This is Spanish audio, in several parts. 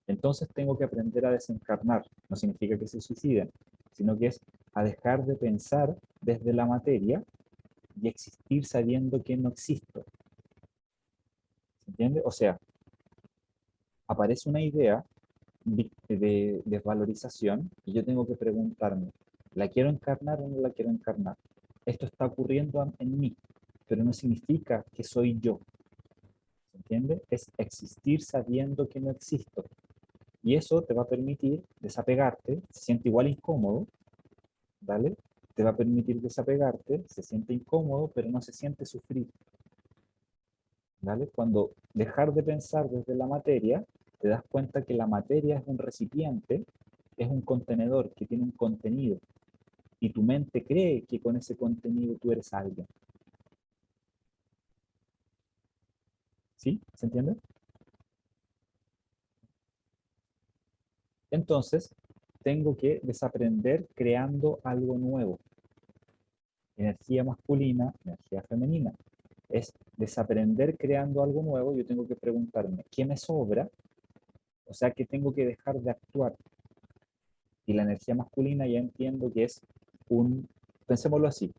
Entonces tengo que aprender a desencarnar. No significa que se suiciden, sino que es a dejar de pensar desde la materia y existir sabiendo que no existo. ¿Se entiende? O sea, aparece una idea de desvalorización y yo tengo que preguntarme, ¿la quiero encarnar o no la quiero encarnar? Esto está ocurriendo en mí, pero no significa que soy yo. ¿Se entiende? Es existir sabiendo que no existo. Y eso te va a permitir desapegarte, se siente igual incómodo, ¿vale? Te va a permitir desapegarte, se siente incómodo, pero no se siente sufrir, ¿vale? Cuando dejar de pensar desde la materia, te das cuenta que la materia es un recipiente, es un contenedor que tiene un contenido, y tu mente cree que con ese contenido tú eres alguien. ¿Sí? ¿Se entiende? Entonces, tengo que desaprender creando algo nuevo. Energía masculina, energía femenina. Es desaprender creando algo nuevo. Yo tengo que preguntarme, ¿qué me sobra? O sea, ¿qué tengo que dejar de actuar? Y la energía masculina ya entiendo que es pensémoslo así,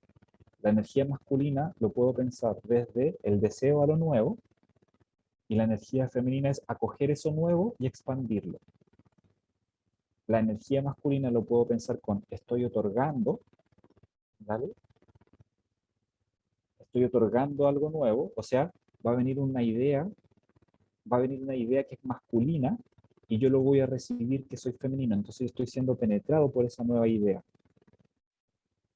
la energía masculina lo puedo pensar desde el deseo a lo nuevo y la energía femenina es acoger eso nuevo y expandirlo. La energía masculina lo puedo pensar con estoy otorgando, ¿vale? Estoy otorgando algo nuevo, o sea, va a venir una idea, va a venir una idea que es masculina y yo lo voy a recibir que soy femenino, entonces estoy siendo penetrado por esa nueva idea.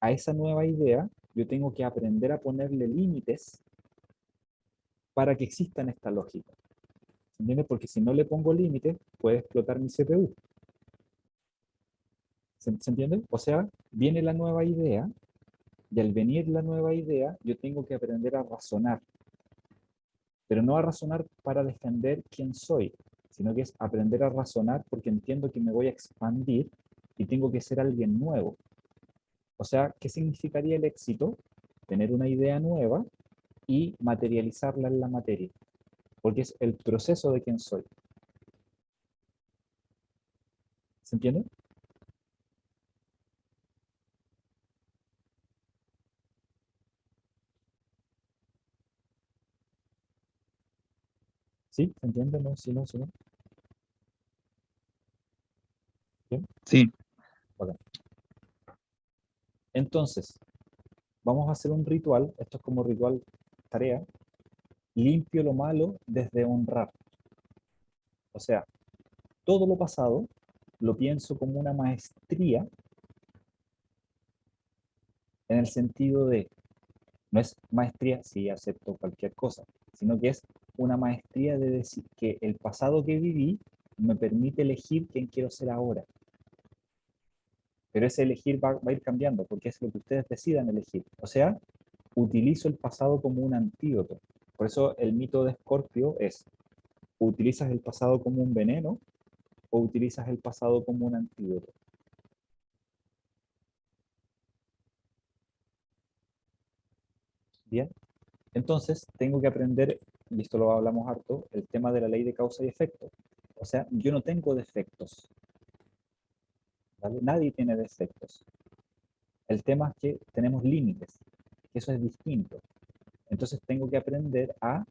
A esa nueva idea yo tengo que aprender a ponerle límites para que exista en esta lógica. ¿Se entiende? Porque si no le pongo límites, puede explotar mi CPU. ¿Se entiende? O sea, viene la nueva idea y al venir la nueva idea, yo tengo que aprender a razonar. Pero no a razonar para defender quién soy, sino que es aprender a razonar porque entiendo que me voy a expandir y tengo que ser alguien nuevo. O sea, ¿qué significaría el éxito? Tener una idea nueva y materializarla en la materia, porque es el proceso de quién soy. ¿Se entiende? ¿Sí? ¿Se entiende? ¿No? ¿Sí? ¿No? ¿Sí? ¿No? ¿Bien? Sí. Okay. Entonces, vamos a hacer un ritual, esto es como ritual tarea, limpio lo malo desde honrar. O sea, todo lo pasado lo pienso como una maestría en el sentido de, no es maestría si acepto cualquier cosa, sino que es una maestría de decir que el pasado que viví me permite elegir quién quiero ser ahora. Pero ese elegir va a ir cambiando, porque es lo que ustedes decidan elegir. O sea, utilizo el pasado como un antídoto. Por eso el mito de Escorpio es, ¿utilizas el pasado como un veneno o utilizas el pasado como un antídoto? Bien, entonces tengo que aprender, y esto lo hablamos harto, el tema de la ley de causa y efecto. O sea, yo no tengo defectos, ¿vale? Nadie tiene defectos. El tema es que tenemos límites, que eso es distinto. Entonces tengo que aprender a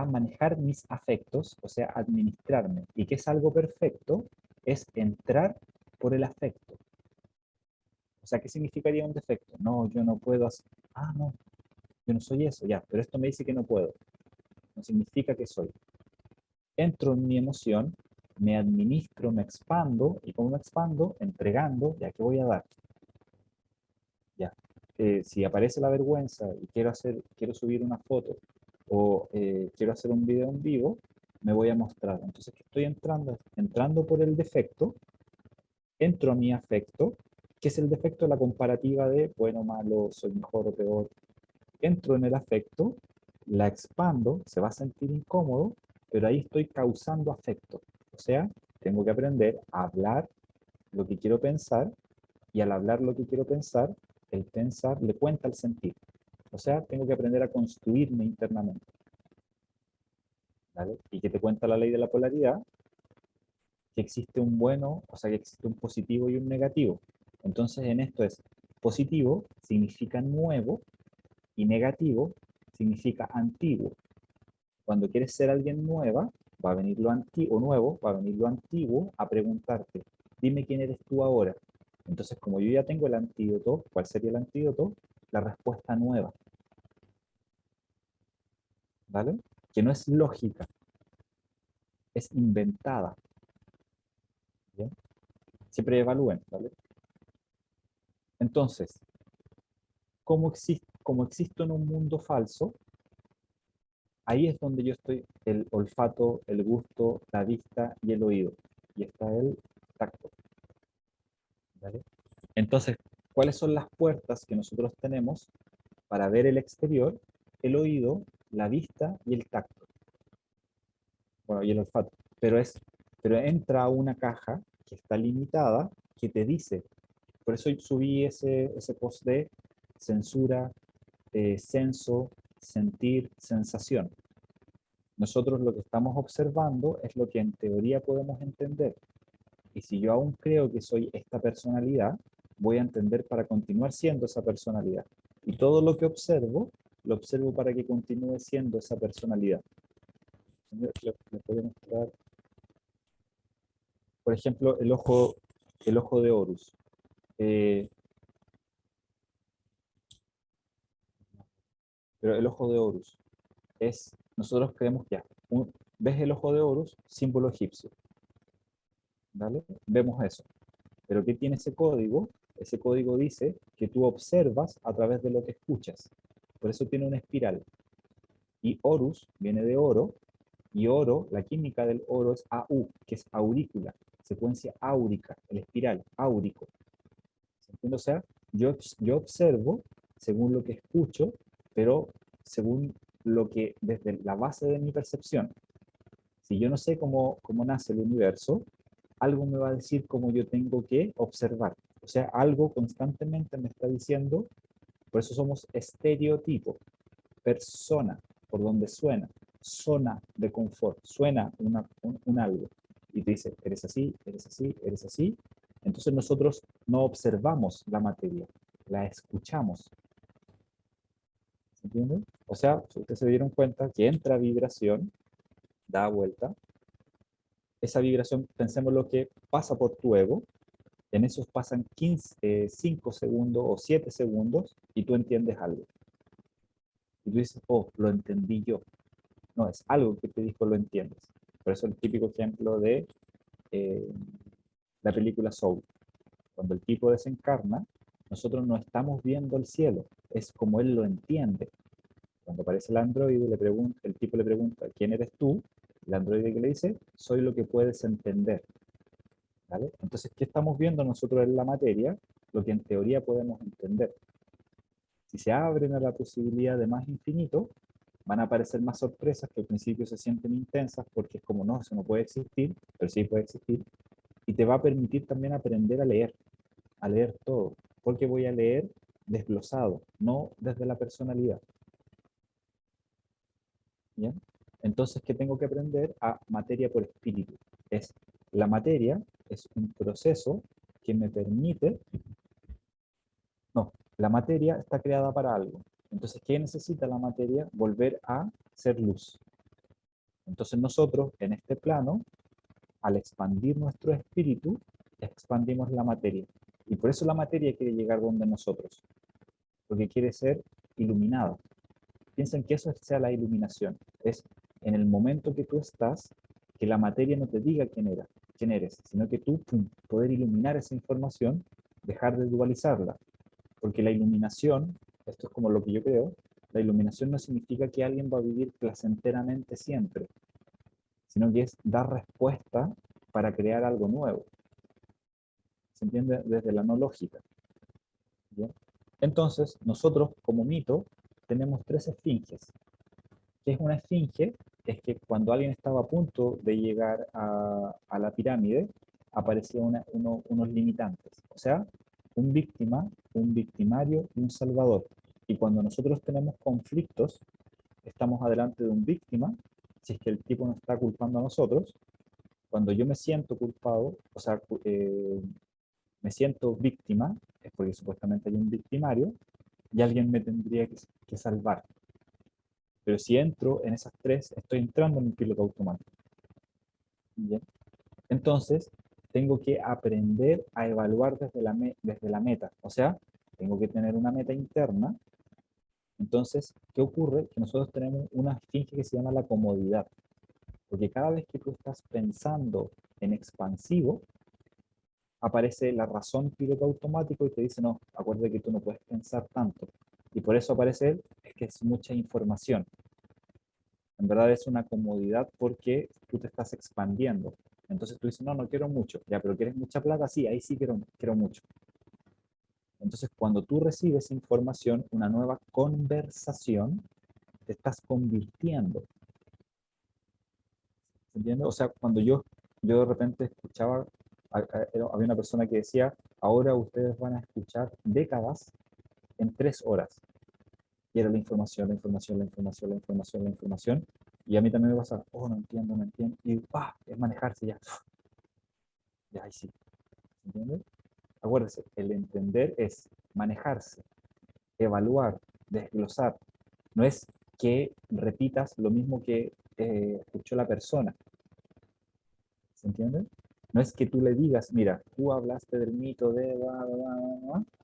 manejar mis afectos, o sea, administrarme. Y que es algo perfecto, es entrar por el afecto. O sea, ¿qué significaría un defecto? No, yo no puedo hacer. Ah, no, yo no soy eso, ya, pero esto me dice que no puedo. No significa que soy. Entro en mi emoción, me administro, me expando, y como me expando, entregando, ya que voy a dar. Ya. Si aparece la vergüenza y quiero subir una foto o quiero hacer un video en vivo, me voy a mostrar. Entonces, ¿qué estoy entrando? Entrando por el defecto, entro a mi afecto, que es el defecto de la comparativa de bueno, malo, soy mejor o peor. Entro en el afecto, la expando, se va a sentir incómodo, pero ahí estoy causando afecto. O sea, tengo que aprender a hablar lo que quiero pensar y al hablar lo que quiero pensar, el pensar le cuenta el sentir. O sea, tengo que aprender a construirme internamente. ¿Vale? ¿Y qué te cuenta la ley de la polaridad? que existe un bueno, o sea, que existe un positivo y un negativo. Entonces, en esto es positivo significa nuevo y negativo significa antiguo. Cuando quieres ser alguien nueva, va a venir lo antiguo, nuevo, va a venir lo antiguo a preguntarte, dime quién eres tú ahora. Entonces, como yo ya tengo el antídoto, ¿cuál sería el antídoto? La respuesta nueva, ¿vale? Que no es lógica, es inventada, ¿bien? Siempre evalúen, ¿vale? Entonces, como existo en un mundo falso, ahí es donde yo estoy, el olfato, el gusto, la vista y el oído. Y está el tacto, ¿vale? Entonces, ¿cuáles son las puertas que nosotros tenemos para ver el exterior? El oído, la vista y el tacto. Bueno, y el olfato. Pero entra a una caja que está limitada, que te dice. Por eso subí ese post de censura, senso, sentir, sensación. Nosotros lo que estamos observando es lo que en teoría podemos entender. Y si yo aún creo que soy esta personalidad, voy a entender para continuar siendo esa personalidad. Y todo lo que observo, lo observo para que continúe siendo esa personalidad. Les voy a mostrar, por ejemplo, el ojo de Horus. Eh, pero el ojo de Horus es, nosotros creemos que ya, ves el ojo de Horus, símbolo egipcio, ¿vale? Vemos eso. Pero ¿qué tiene ese código? Ese código dice que tú observas a través de lo que escuchas. Por eso tiene una espiral. Y Horus viene de oro, y oro, la química del oro es AU, que es aurícula, secuencia áurica, el espiral, áurico. ¿Se entiende? O sea, yo observo según lo que escucho, pero según lo que, desde la base de mi percepción. Si yo no sé cómo nace el universo, algo me va a decir cómo yo tengo que observar. O sea, algo constantemente me está diciendo, por eso somos estereotipo, persona, por donde suena, zona de confort, suena un algo. Y te dice, eres así, eres así, eres así. Entonces nosotros no observamos la materia, la escuchamos. ¿Se entiende? O sea, si ustedes se dieron cuenta que entra vibración, da vuelta, esa vibración, pensemos lo que pasa por tu ego, en esos pasan 5 segundos o 7 segundos y tú entiendes algo. Y tú dices, oh, lo entendí yo. No, es algo que te dijo, lo entiendes. Por eso el típico ejemplo de eh, la película Soul. Cuando el tipo desencarna, nosotros no estamos viendo el cielo, es como él lo entiende. Cuando aparece el androide, el tipo le pregunta, ¿quién eres tú? El androide que le dice, soy lo que puedes entender. ¿Vale? Entonces, ¿qué estamos viendo nosotros en la materia? Lo que en teoría podemos entender. Si se abren a la posibilidad de más infinito, van a aparecer más sorpresas que al principio se sienten intensas porque es como, no, eso no puede existir, pero sí puede existir, y te va a permitir también aprender a leer todo, porque voy a leer desglosado, no desde la personalidad. ¿Bien? Entonces, ¿qué tengo que aprender? A materia por espíritu. Es, la materia es un proceso que me permite, no, la materia está creada para algo. Entonces, ¿qué necesita la materia? Volver a ser luz. Entonces nosotros, en este plano, al expandir nuestro espíritu, expandimos la materia. Y por eso la materia quiere llegar donde nosotros, porque quiere ser iluminada. Piensen que eso sea la iluminación. Es en el momento que tú estás, que la materia no te diga quién eres, sino que tú poder iluminar esa información, dejar de dualizarla. Porque la iluminación, esto es como lo que yo creo, la iluminación no significa que alguien va a vivir placenteramente siempre, sino que es dar respuesta para crear algo nuevo. ¿Se entiende? Desde la no lógica. ¿Bien? Entonces, nosotros como mito tenemos tres esfinges. ¿Qué es una esfinge? Es que cuando alguien estaba a punto de llegar a la pirámide, aparecían unos limitantes. O sea, un víctima, un victimario y un salvador. Y cuando nosotros tenemos conflictos, estamos adelante de un víctima, si es que el tipo nos está culpando a nosotros, Cuando yo me siento culpado, o sea, me siento víctima, es porque supuestamente hay un victimario, y alguien me tendría que salvar. Pero si entro en esas tres, estoy entrando en un piloto automático. ¿Bien? Entonces, tengo que aprender a evaluar desde la meta. O sea, tengo que tener una meta interna. Entonces, ¿qué ocurre? Que nosotros tenemos una esfinge que se llama la comodidad. Porque cada vez que tú estás pensando en expansivo, aparece la razón piloto automático y te dice, no, acuérdate que tú no puedes pensar tanto. Y por eso aparece, es que es mucha información. En verdad es una comodidad porque tú te estás expandiendo. Entonces tú dices, no, no quiero mucho. Ya, pero ¿quieres mucha plata? Sí, ahí sí quiero mucho. Entonces cuando tú recibes información, una nueva conversación, te estás convirtiendo. ¿Entiendes? O sea, cuando yo de repente escuchaba, había una persona que decía, ahora ustedes van a escuchar décadas en 3 horas. Y era la información, la información, la información, la información, la información. Y a mí también me pasa, oh, no entiendo, no entiendo. Y es manejarse ya. Ya, ahí sí. ¿Entiendes? Acuérdense, el entender es manejarse, evaluar, desglosar. No es que repitas lo mismo que escuchó la persona. ¿Se entiende? No es que tú le digas, mira, tú hablaste del mito de...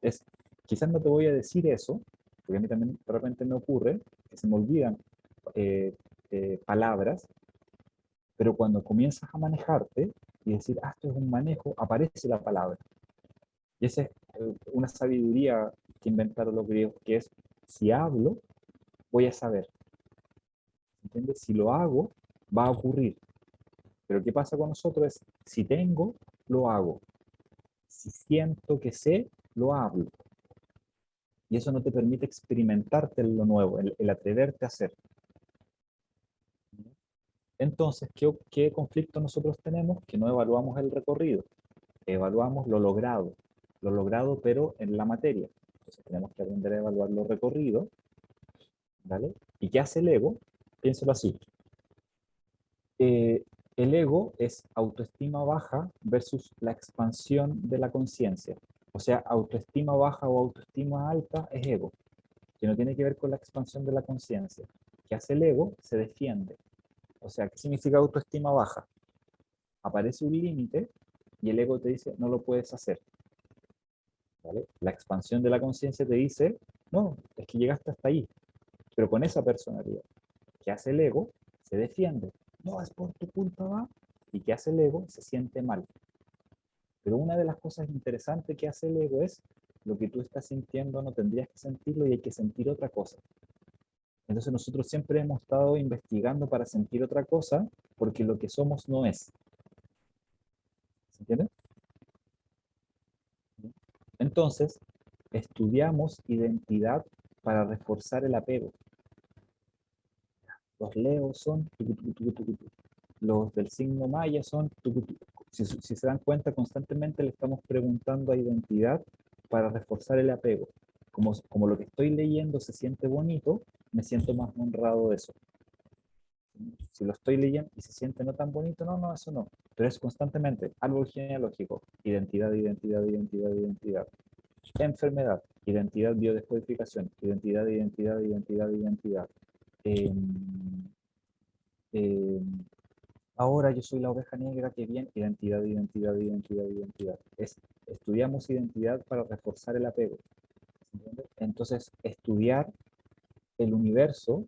Es, quizás no te voy a decir eso, porque a mí también de repente me ocurre que se me olvidan eh, palabras, pero cuando comienzas a manejarte y decir, esto es un manejo, aparece la palabra. Y esa es una sabiduría que inventaron los griegos, que es, si hablo, voy a saber. ¿Entiendes? Si lo hago, va a ocurrir. Pero ¿qué pasa con nosotros? Es, si tengo, lo hago. Si siento que sé, lo hablo. Y eso no te permite experimentarte en lo nuevo, el atreverte a hacer. Entonces, ¿qué conflicto nosotros tenemos? Que no evaluamos el recorrido, evaluamos lo logrado pero en la materia. Entonces tenemos que aprender a evaluar los recorridos, ¿vale? ¿Y qué hace el ego? Piénsalo así. Eh, el ego es autoestima baja versus la expansión de la conciencia. O sea, autoestima baja o autoestima alta es ego, que no tiene que ver con la expansión de la conciencia. ¿Qué hace el ego? Se defiende. O sea, ¿qué significa autoestima baja? Aparece un límite y el ego te dice, no lo puedes hacer. ¿Vale? La expansión de la conciencia te dice, no, es que llegaste hasta ahí, pero con esa personalidad. ¿Qué hace el ego? Se defiende. No, es por tu culpa, va. ¿Y qué hace el ego? Se siente mal. Pero una de las cosas interesantes que hace el ego es, lo que tú estás sintiendo no tendrías que sentirlo y hay que sentir otra cosa. Entonces nosotros siempre hemos estado investigando para sentir otra cosa, porque lo que somos no es. ¿Se entiende? Entonces, estudiamos identidad para reforzar el apego. Los leos son los del signo maya son si se dan cuenta, constantemente le estamos preguntando a identidad para reforzar el apego. Como lo que estoy leyendo se siente bonito, me siento más honrado de eso. Si lo estoy leyendo y se siente no tan bonito, no, no, eso no. Pero es constantemente árbol genealógico, identidad, identidad, identidad, identidad. Enfermedad, identidad, biodescodificación, identidad, identidad, identidad, identidad. Eh, eh, ahora yo soy la oveja negra, que bien, identidad, identidad, identidad, identidad. Estudiamos identidad para reforzar el apego. ¿Entiendes? Entonces, estudiar el universo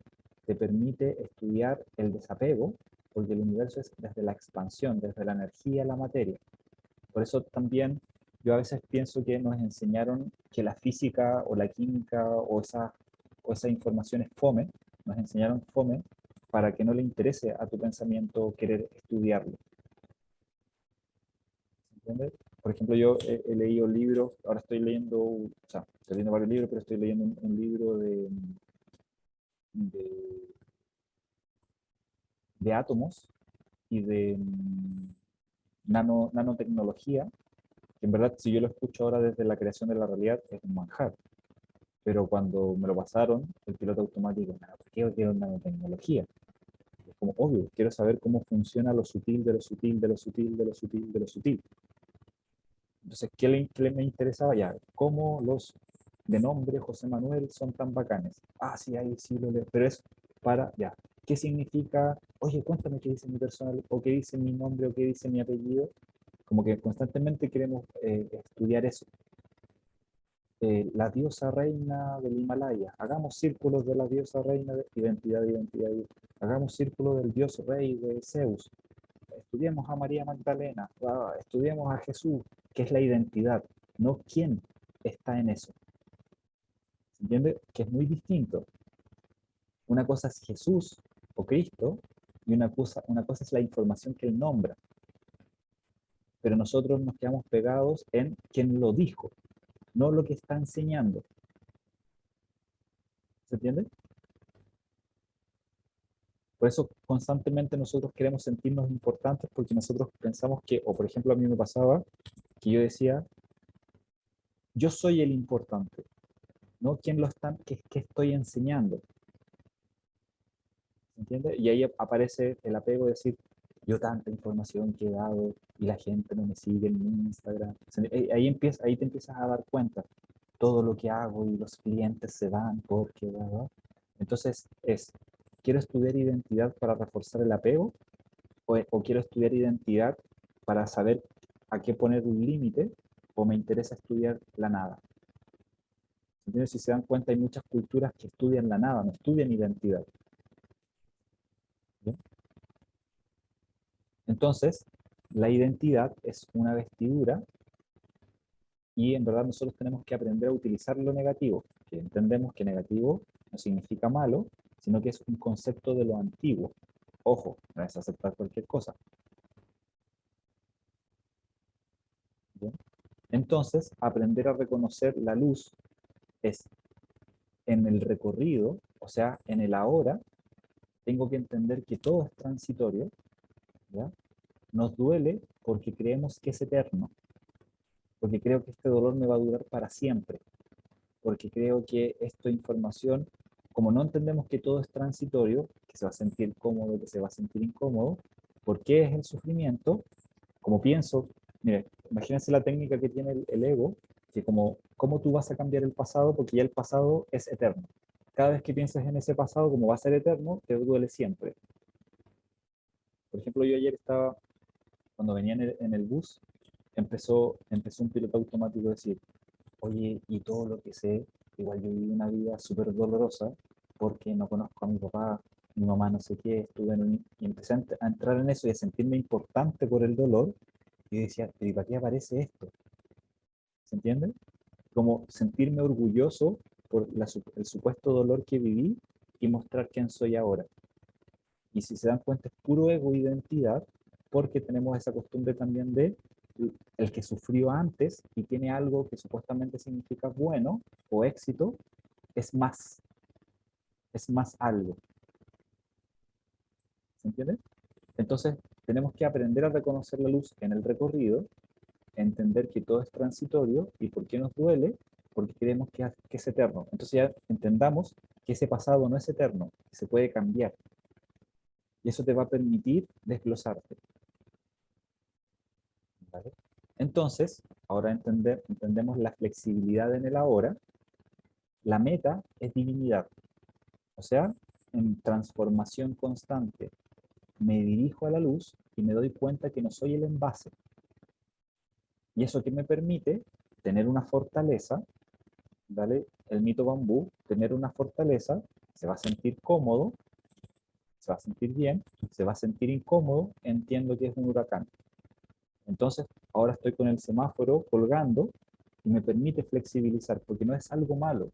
te permite estudiar el desapego, porque el universo es desde la expansión, desde la energía a la materia. Por eso también yo a veces pienso que nos enseñaron que la física o la química o esa información es fome, nos enseñaron fome para que no le interese a tu pensamiento querer estudiarlo. ¿Entiendes? Por ejemplo, yo he leído libros, ahora estoy leyendo, o sea, estoy leyendo varios libros, pero estoy leyendo un libro de, de átomos y de nanotecnología, que en verdad si yo lo escucho ahora desde la creación de la realidad es un manjar. Pero cuando me lo pasaron, el piloto automático, ¿por qué quiero nanotecnología? como obvio, quiero saber cómo funciona lo sutil de lo sutil, de lo sutil, de lo sutil, de lo sutil. Entonces, ¿qué me interesaba ya? ¿Cómo los de nombre José Manuel son tan bacanes? Ah, sí, ahí sí lo leo. Pero es para, ya, ¿qué significa? Oye, cuéntame qué dice mi personal, o qué dice mi nombre, o qué dice mi apellido. Como que constantemente queremos estudiar eso. La diosa reina del Himalaya. Hagamos círculos de la diosa reina de identidad, identidad. Hagamos círculos del dios rey de Zeus. Estudiemos a María Magdalena. Estudiemos a Jesús, que es la identidad, no quién está en eso. ¿Se entiende? Que es muy distinto. Una cosa es Jesús o Cristo y una cosa es la información que él nombra. Pero nosotros nos quedamos pegados en quién lo dijo, no lo que está enseñando. ¿Se entiende? Por eso constantemente nosotros queremos sentirnos importantes porque nosotros pensamos que, o por ejemplo a mí me pasaba, que yo decía, yo soy el importante, no quién lo está, qué estoy enseñando. ¿Entiendes? Y ahí aparece el apego de decir, yo tanta información que he dado y la gente no me sigue en mi Instagram. Ahí te empiezas a dar cuenta todo lo que hago y los clientes se van porque, ¿verdad? Entonces ¿quiero estudiar identidad para reforzar el apego o quiero estudiar identidad para saber a qué poner un límite o me interesa estudiar la nada? ¿Entiendes? Si se dan cuenta, hay muchas culturas que estudian la nada, no estudian identidad. ¿Bien? Entonces, la identidad es una vestidura y en verdad nosotros tenemos que aprender a utilizar lo negativo, que entendemos que negativo no significa malo, sino que es un concepto de lo antiguo. Ojo, no es aceptar cualquier cosa. ¿Bien? Entonces, aprender a reconocer la luz es en el recorrido, o sea, en el ahora, tengo que entender que todo es transitorio, ¿ya? Nos duele porque creemos que es eterno, porque creo que este dolor me va a durar para siempre, porque creo que esta información, como no entendemos que todo es transitorio, que se va a sentir cómodo, que se va a sentir incómodo, ¿por qué es el sufrimiento? Como pienso, mire, imagínense la técnica que tiene el ego, que como, ¿cómo tú vas a cambiar el pasado? Porque ya el pasado es eterno. Cada vez que piensas en ese pasado, como va a ser eterno, te duele siempre. Por ejemplo, yo ayer estaba, cuando venía en el bus, empezó un piloto automático a decir, oye, y todo lo que sé, igual yo viví una vida súper dolorosa porque no conozco a mi papá, mi mamá no sé qué, y empecé a entrar en eso y a sentirme importante por el dolor, y decía, pero ¿y para qué aparece esto? ¿Se entiende? Como sentirme orgulloso por el supuesto dolor que viví y mostrar quién soy ahora. Y si se dan cuenta, es puro ego e identidad, porque tenemos esa costumbre también de el que sufrió antes y tiene algo que supuestamente significa bueno o éxito, es más algo. ¿Se entiende? Entonces, tenemos que aprender a reconocer la luz en el recorrido, entender que todo es transitorio y por qué nos duele, porque creemos que es eterno. Entonces ya entendamos que ese pasado no es eterno, que se puede cambiar. Y eso te va a permitir desglosarte. ¿Vale? Entonces, ahora entendemos la flexibilidad en el ahora. La meta es divinidad. O sea, en transformación constante. Me dirijo a la luz y me doy cuenta que no soy el envase. Y eso que me permite tener una fortaleza, ¿vale? El mito bambú, tener una fortaleza, se va a sentir cómodo, se va a sentir bien, se va a sentir incómodo, entiendo que es un huracán. Entonces, ahora estoy con el semáforo colgando y me permite flexibilizar, porque no es algo malo,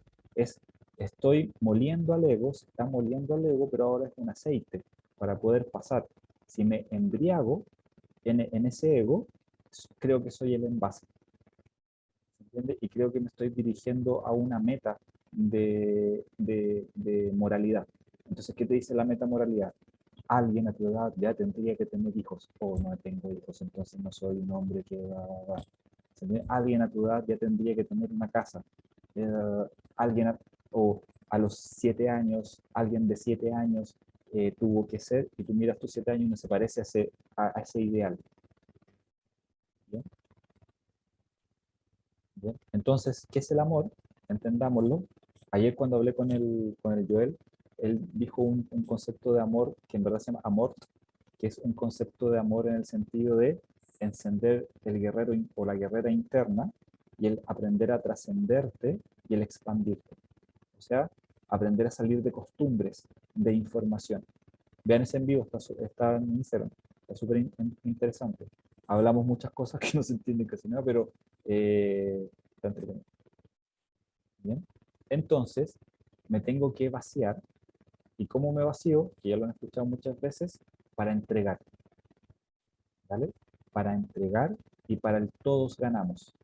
estoy moliendo al ego, se está moliendo al ego, pero ahora es un aceite para poder pasar. Si me embriago en ese ego, creo que soy el envase, ¿entiende? Y creo que me estoy dirigiendo a una meta de moralidad. Entonces, ¿qué te dice la meta moralidad? Alguien a tu edad ya tendría que tener hijos, o no tengo hijos, entonces no soy un hombre que va. Alguien a tu edad ya tendría que tener una casa. Eh, alguien o a los 7 años, alguien de 7 años tuvo que ser, y tú miras tus 7 años y no se parece a ese ideal. ¿Bien? ¿Bien? Entonces, ¿qué es el amor? Entendámoslo. Ayer cuando hablé con el Joel, él dijo un concepto de amor que en verdad se llama amor, que es un concepto de amor en el sentido de encender el guerrero o la guerrera interna y el aprender a trascenderte y el expandirte. O sea, aprender a salir de costumbres, de información. Vean ese en vivo, está en Instagram, está súper interesante. Hablamos muchas cosas que no se entienden casi nada, pero está entretenido. ¿Bien? Entonces, me tengo que vaciar. ¿Y cómo me vacío? Que ya lo han escuchado muchas veces, para entregar. ¿Vale? Para entregar y para el todos ganamos.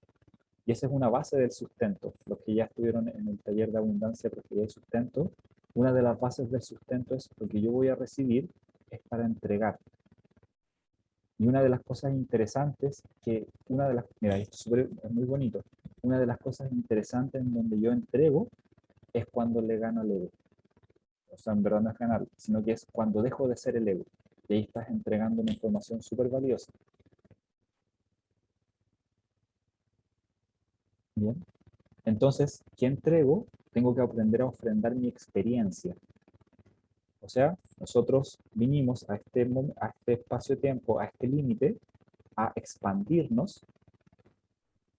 Y esa es una base del sustento. Los que ya estuvieron en el taller de abundancia, prosperidad y sustento, una de las bases del sustento es lo que yo voy a recibir es para entregar. Y una de las cosas interesantes mira, esto es muy bonito, una de las cosas interesantes en donde yo entrego es cuando le gano al ego. O sea, en verdad no es ganar, sino que es cuando dejo de ser el ego. Y ahí estás entregando una información súper valiosa. Bien. Entonces, ¿qué entrego? Tengo que aprender a ofrendar mi experiencia. O sea, nosotros vinimos a este espacio-tiempo, a este límite, a expandirnos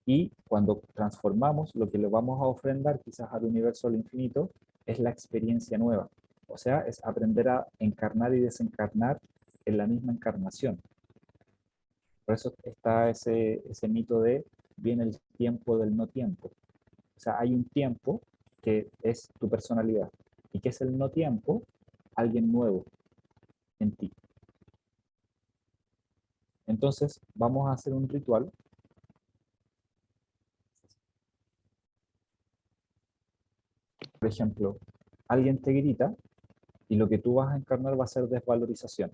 y cuando transformamos, lo que le vamos a ofrendar quizás al universo, al infinito, es la experiencia nueva. O sea, es aprender a encarnar y desencarnar en la misma encarnación. Por eso está ese mito de viene el tiempo del no tiempo. O sea, hay un tiempo que es tu personalidad. ¿Y qué es el no tiempo? Alguien nuevo en ti. Entonces, vamos a hacer un ritual. Por ejemplo, alguien te grita y lo que tú vas a encarnar va a ser desvalorización.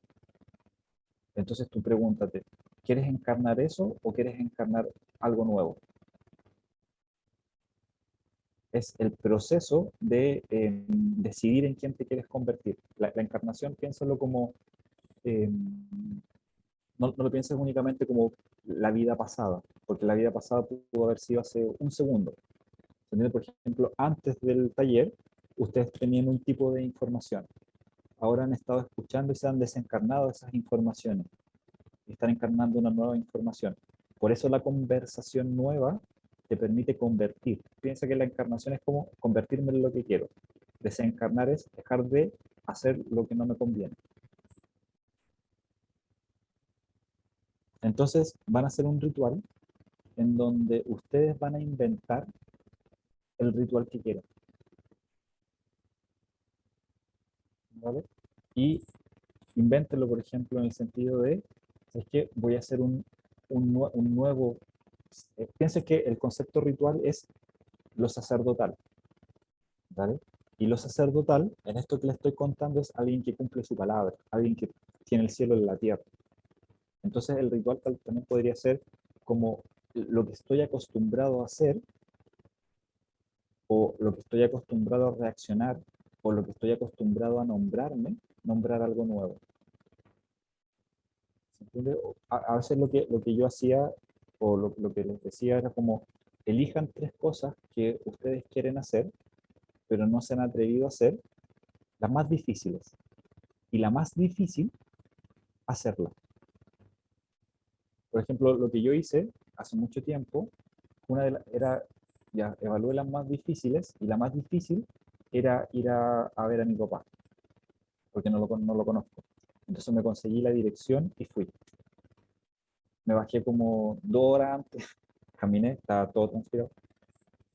Entonces tú pregúntate, ¿quieres encarnar eso o quieres encarnar algo nuevo? Es el proceso de decidir en quién te quieres convertir. La encarnación, piénsalo como, eh, no lo pienses únicamente como la vida pasada, porque la vida pasada pudo haber sido hace un segundo. Por ejemplo, antes del taller, ustedes tenían un tipo de información. Ahora han estado escuchando y se han desencarnado esas informaciones. Y están encarnando una nueva información. Por eso la conversación nueva te permite convertir. Piensa que la encarnación es como convertirme en lo que quiero. Desencarnar es dejar de hacer lo que no me conviene. Entonces van a hacer un ritual en donde ustedes van a inventar el ritual que quieran. ¿Vale? Y invéntenlo, por ejemplo, en el sentido de, es que voy a hacer un nuevo... piensen que el concepto ritual es lo sacerdotal. ¿Vale? Y lo sacerdotal, en esto que le estoy contando, es alguien que cumple su palabra, alguien que tiene el cielo en la tierra. Entonces el ritual también podría ser como lo que estoy acostumbrado a hacer, o lo que estoy acostumbrado a reaccionar, o lo que estoy acostumbrado a nombrarme, nombrar algo nuevo. ¿Se entiende? A veces lo que yo hacía, o lo que les decía era como, elijan 3 cosas que ustedes quieren hacer, pero no se han atrevido a hacer, las más difíciles. Y la más difícil, hacerla. Por ejemplo, lo que yo hice hace mucho tiempo, era, ya evalué las más difíciles, y la más difícil era ir a ver a mi papá, porque no lo conozco. Entonces me conseguí la dirección y fui. Me bajé como 2 horas antes, caminé, estaba todo transpirado,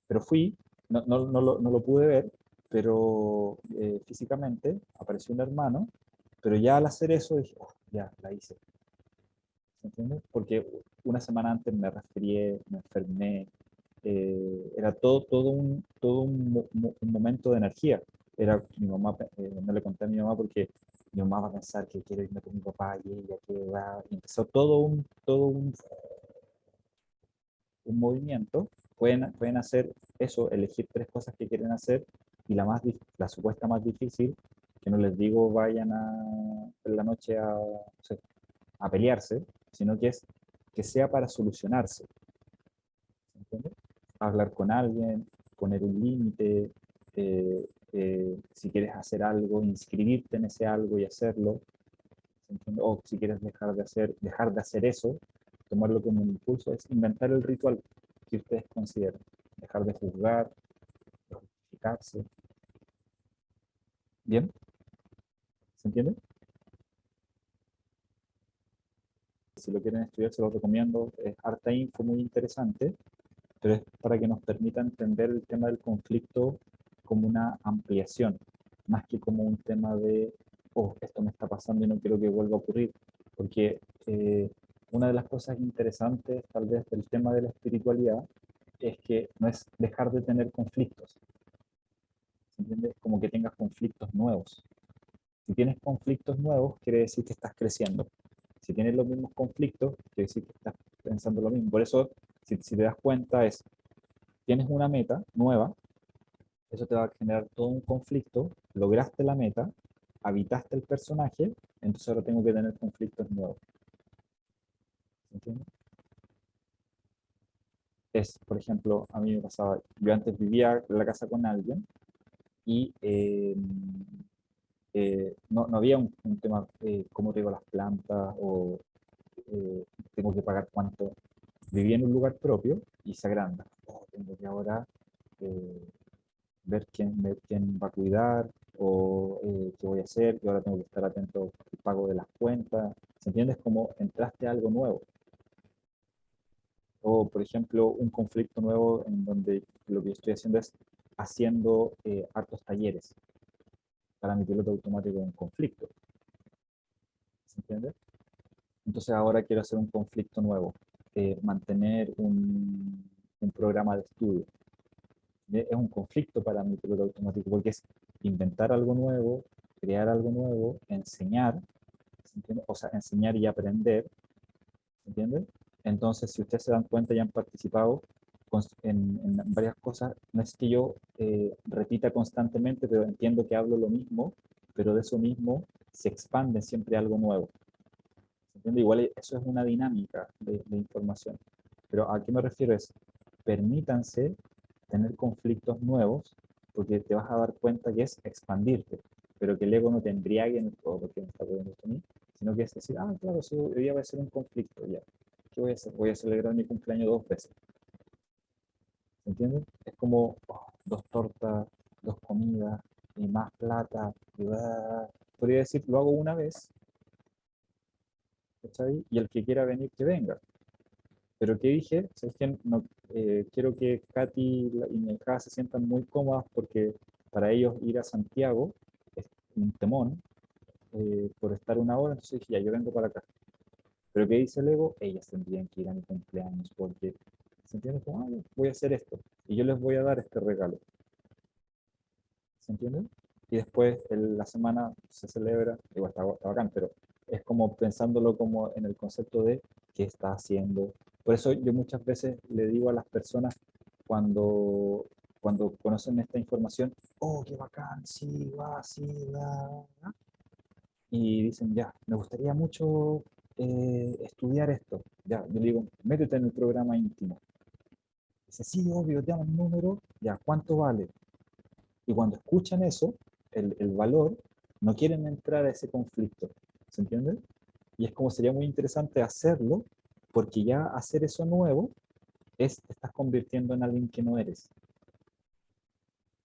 pero fui, no lo pude ver, pero físicamente apareció un hermano, pero ya al hacer eso dije, "Oh, ya, la hice". ¿Se entiende? Porque una semana antes me resfrié, me enfermé, era todo un momento de energía. Era mi mamá, no le conté a mi mamá porque mi mamá va a pensar que quiero irme con mi papá y ella que va, y empezó todo un movimiento. Pueden hacer eso, elegir 3 cosas que quieren hacer, y la supuesta más difícil, que no les digo vayan en la noche no sé, a pelearse, sino que es que sea para solucionarse. ¿Entiendes? Hablar con alguien, poner un límite, si quieres hacer algo, inscribirte en ese algo y hacerlo, ¿entiendes? O si quieres dejar de hacer eso, tomarlo como un impulso, es inventar el ritual que ustedes consideren, dejar de juzgar, de justificarse. ¿Bien? ¿Se entiende? Si lo quieren estudiar, se lo recomiendo. Es harta info muy interesante, pero es para que nos permita entender el tema del conflicto como una ampliación, más que como un tema de, oh, esto me está pasando y no quiero que vuelva a ocurrir. Porque una de las cosas interesantes, tal vez, del tema de la espiritualidad, es que no es dejar de tener conflictos, ¿se entiende? Como que tengas conflictos nuevos. Si tienes conflictos nuevos, quiere decir que estás creciendo. Si tienes los mismos conflictos, quiere decir que estás pensando lo mismo. Por eso, si te das cuenta, tienes una meta nueva, eso te va a generar todo un conflicto, lograste la meta, habitaste el personaje, entonces ahora tengo que tener conflictos nuevos. ¿Entiendes? Por ejemplo, a mí me pasaba, yo antes vivía en la casa con alguien y no había un tema cómo riego las plantas o tengo que pagar cuánto. Vivía en un lugar propio y se agranda. Oh, tengo que ahora eh, ver quién va a cuidar o qué voy a hacer, y ahora tengo que estar atento al pago de las cuentas. ¿Se entiende? Es como entraste a algo nuevo. O, por ejemplo, un conflicto nuevo en donde lo que yo estoy haciendo es haciendo hartos talleres para mi piloto automático en conflicto. ¿Se entiende? Entonces ahora quiero hacer un conflicto nuevo, mantener un programa de estudio. Es un conflicto para mi piloto automático porque es inventar algo nuevo, crear algo nuevo, enseñar, ¿se entiende? O sea, enseñar y aprender, ¿se entiende? Entonces, si ustedes se dan cuenta y han participado en varias cosas, no es que yo repita constantemente, pero entiendo que hablo lo mismo, pero de eso mismo se expande siempre algo nuevo. ¿Se entiende? Igual eso es una dinámica de información. Pero a qué me refiero es, permítanse tener conflictos nuevos, porque te vas a dar cuenta que es expandirte, pero que el ego no te embriague en todo lo que me está poniendo esto a mí, sino que es decir, ah, claro, sí, hoy día va a ser un conflicto, ya. ¿Qué voy a hacer? Voy a celebrar mi cumpleaños 2 veces. ¿Se entiende? Es como oh, 2 tortas, 2 comidas, y más plata, y podría decir, lo hago una vez, ¿cachai? Y el que quiera venir, que venga. Pero ¿qué dije? ¿Sabes qué? No, quiero que Katy y mi hija se sientan muy cómodas porque para ellos ir a Santiago es un temón por estar 1 hora, entonces dije, ya, yo vengo para acá. Pero ¿qué dice el ego? Ellas tendrían que ir a mi cumpleaños porque, ¿se entiende? Como, ah, voy a hacer esto y yo les voy a dar este regalo. ¿Se entiende? Y después la semana se celebra, igual está bacán, pero es como pensándolo como en el concepto de qué está haciendo. Por eso yo muchas veces le digo a las personas cuando, cuando conocen esta información, oh, qué bacán, sí, va, sí, va. Y dicen, ya, me gustaría mucho estudiar esto. Ya, yo le digo, métete en el programa íntimo. Dice, sí, obvio, te damos un número, ya, ¿cuánto vale? Y cuando escuchan eso, el valor, no quieren entrar a ese conflicto. ¿Se entiende? Y es como sería muy interesante hacerlo, porque ya hacer eso nuevo te estás convirtiendo en alguien que no eres.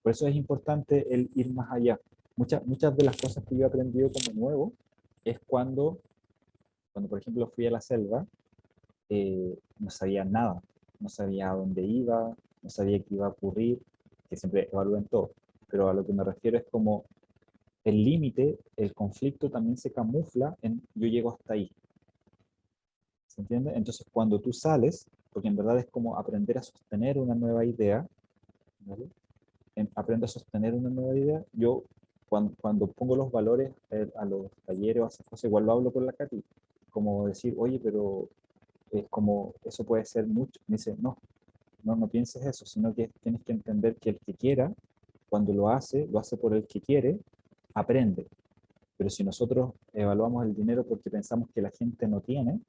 Por eso es importante el ir más allá. Muchas de las cosas que yo he aprendido como nuevo es cuando por ejemplo, fui a la selva, no sabía nada. No sabía a dónde iba, no sabía qué iba a ocurrir, que siempre evalúen todo. Pero a lo que me refiero es como el límite, el conflicto también se camufla en yo llego hasta ahí. ¿Se entiende? Entonces, cuando tú sales, porque en verdad es como aprender a sostener una nueva idea, ¿vale? Aprendo a sostener una nueva idea. Yo, cuando pongo los valores a los talleres o a esas cosas, igual lo hablo con la Katy, como decir, oye, pero es como, eso puede ser mucho. Me dice, no pienses eso, sino que tienes que entender que el que quiera, cuando lo hace por el que quiere, aprende. Pero si nosotros evaluamos el dinero porque pensamos que la gente no tiene,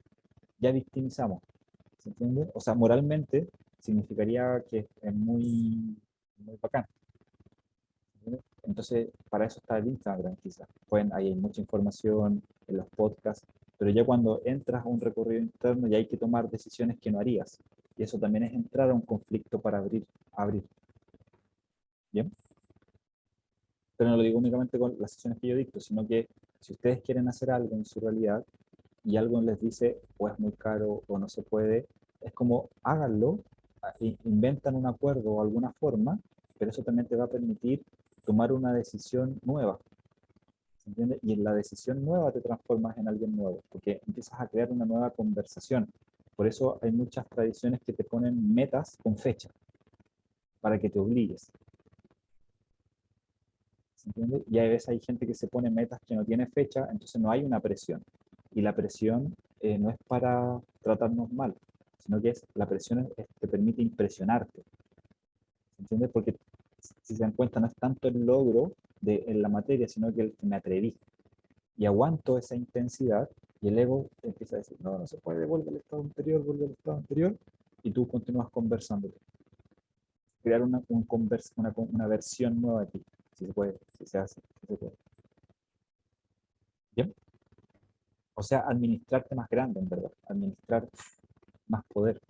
ya victimizamos. ¿Se entiende? O sea, moralmente significaría que es muy, muy bacán. ¿Entiendes? Entonces, para eso está el Instagram, quizás. Pueden, ahí hay mucha información en los podcasts, pero ya cuando entras a un recorrido interno ya hay que tomar decisiones que no harías. Y eso también es entrar a un conflicto para abrir. ¿Bien? Pero no lo digo únicamente con las sesiones que yo dicto, sino que si ustedes quieren hacer algo en su realidad y algo les dice o es muy caro o no se puede, es como háganlo, inventan un acuerdo o alguna forma, pero eso también te va a permitir tomar una decisión nueva, ¿se entiende? Y en la decisión nueva te transformas en alguien nuevo, porque empiezas a crear una nueva conversación. Por eso hay muchas tradiciones que te ponen metas con fecha, para que te obligues, ¿se entiende? Y a veces hay gente que se pone metas que no tiene fecha, entonces no hay una presión. Y la presión no es para tratarnos mal, sino que la presión te permite impresionarte, ¿se entiende? Porque si se dan cuenta, no es tanto el logro en la materia, sino que el que me atreví. Y aguanto esa intensidad y el ego te empieza a decir, no, no se puede, vuelve al estado anterior, vuelve al estado anterior, y tú continúas conversándote. Crear una versión nueva de ti, si se puede, si se hace, si se puede. ¿Bien? O sea, administrarte más grande, en verdad, administrar más poder.